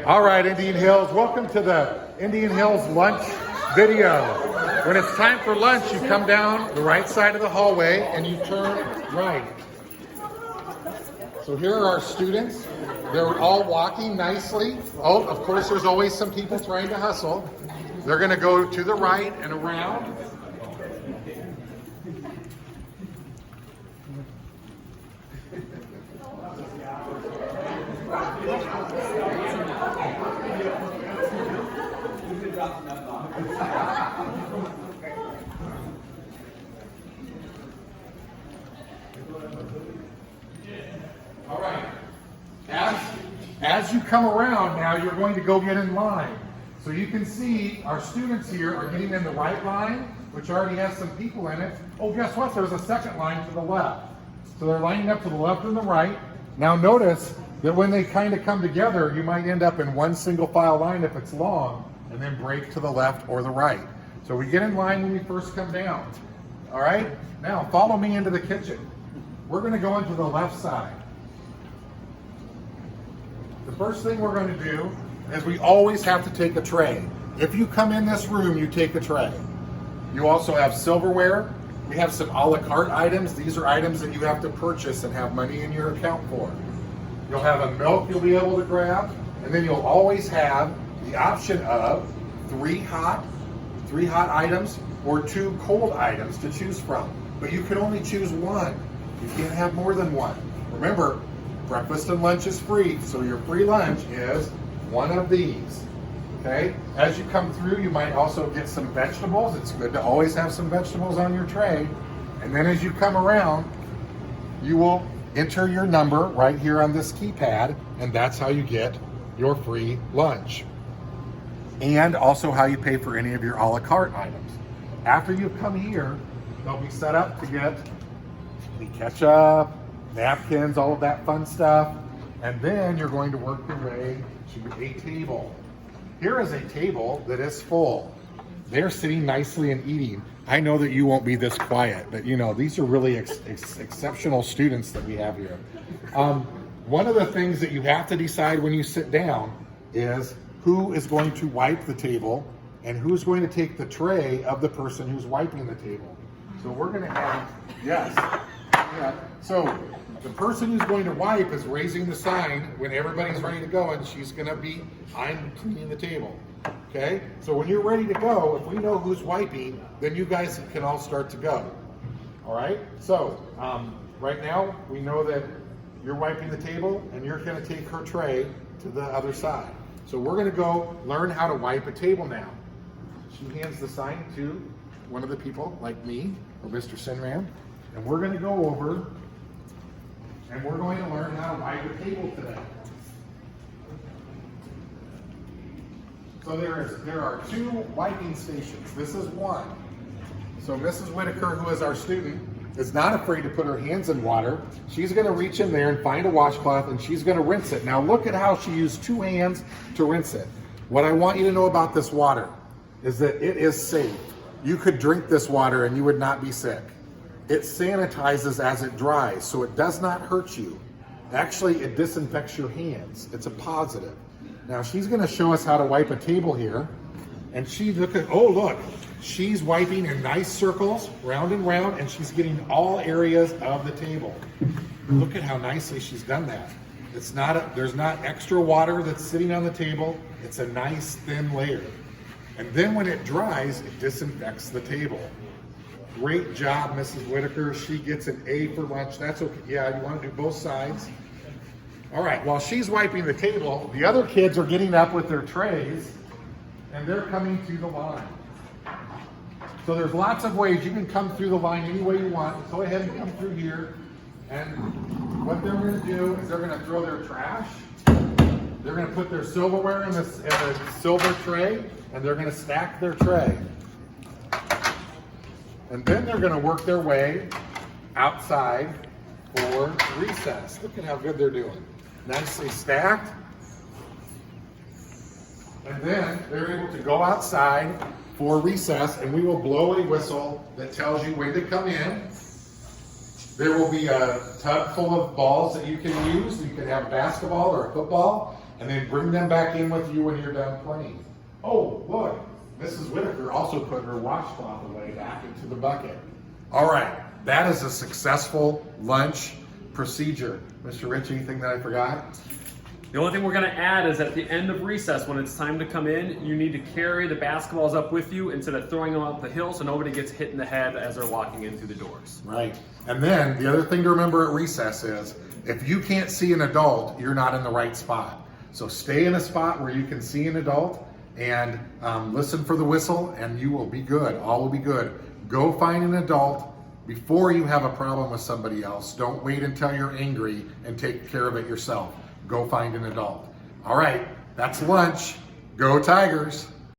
All right, Indian Hills, welcome to the Indian Hills lunch video. When it's time for lunch, you come down the right side of the hallway and you turn right. So here are our students. They're all walking nicely. Oh, of course, there's always some people trying to hustle. They're going to go to the right and around. All right. As you come around now, you're going to go get in line. So you can see our students here are getting in the right line, which already has some people in it. Oh, guess what? There's a second line to the left. So they're lining up to the left and the right. Now notice that when they kind of come together, you might end up in one single file line if it's long, and then break to the left or the right. So we get in line when we first come down. All right? Now follow me into the kitchen. We're going to go into the left side. The first thing we're going to do is we always have to take a tray. If you come in this room, you take a tray. You also have silverware. We have some a la carte items. These are items that you have to purchase and have money in your account for. You'll have a milk you'll be able to grab, and then you'll always have the option of three hot items or 2 cold items to choose from. But you can only choose one. You can't have more than one. Remember, breakfast and lunch is free, so your free lunch is one of these. Okay? As you come through, you might also get some vegetables. It's good to always have some vegetables on your tray. And then as you come around, you will enter your number right here on this keypad, and that's how you get your free lunch. And also how you pay for any of your a la carte items. After you come here, they'll be set up to get the ketchup, napkins, all of that fun stuff. And then you're going to work your way to a table. Here is a table that is full. They're sitting nicely and eating. I know that you won't be this quiet, but you know, these are really exceptional students that we have here. One of the things that you have to decide when you sit down is who is going to wipe the table and who's going to take the tray of the person who's wiping the table. So we're going to have, yes. Yeah. So the person who's going to wipe is raising the sign when everybody's ready to go, and she's going to be, I'm cleaning the table. Okay? So when you're ready to go, if we know who's wiping, then you guys can all start to go. All right? So right now, we know that you're wiping the table, and you're going to take her tray to the other side. So we're going to go learn how to wipe a table now. She hands the sign to one of the people, like me, or Mr. Sinram, and we're going to go over and we're going to learn how to wipe a table today. So there are 2 wiping stations. This is one. So Mrs. Whitaker, who is our student, is not afraid to put her hands in water. She's going to reach in there and find a washcloth, and she's going to rinse it. Now look at how she used 2 hands to rinse it. What I want you to know about this water is that it is safe. You could drink this water and you would not be sick. It sanitizes as it dries, so it does not hurt you. Actually, it disinfects your hands. It's a positive. Now she's going to show us how to wipe a table here. And look, she's wiping in nice circles, round and round, and she's getting all areas of the table. Look at how nicely she's done that. There's not extra water that's sitting on the table. It's a nice thin layer. And then when it dries, it disinfects the table. Great job, Mrs. Whitaker. She gets an A for lunch. That's okay. Yeah, you want to do both sides. All right, while she's wiping the table, the other kids are getting up with their trays, and they're coming to the line. So there's lots of ways you can come through the line any way you want. Go ahead and come through here. And what they're going to do is they're going to throw their trash. They're going to put their silverware in a silver tray, and they're going to stack their tray. And then they're going to work their way outside for recess. Look at how good they're doing. Nicely stacked. And then they're able to go outside for recess, and we will blow a whistle that tells you when to come in. There will be a tub full of balls that you can use. You can have a basketball or a football. and then bring them back in with you when you're done playing. Oh, look, Mrs. Whitaker also put her washcloth away back into the bucket. All right, that is a successful lunch procedure. Mr. Rich, anything that I forgot? The only thing we're going to add is at the end of recess, when it's time to come in, you need to carry the basketballs up with you instead of throwing them up the hill so nobody gets hit in the head as they're walking in through the doors. Right. And then the other thing to remember at recess is if you can't see an adult, you're not in the right spot. So stay in a spot where you can see an adult and listen for the whistle, and you will be good. All will be good. Go find an adult before you have a problem with somebody else. Don't wait until you're angry and take care of it yourself. Go find an adult. All right, that's lunch. Go Tigers.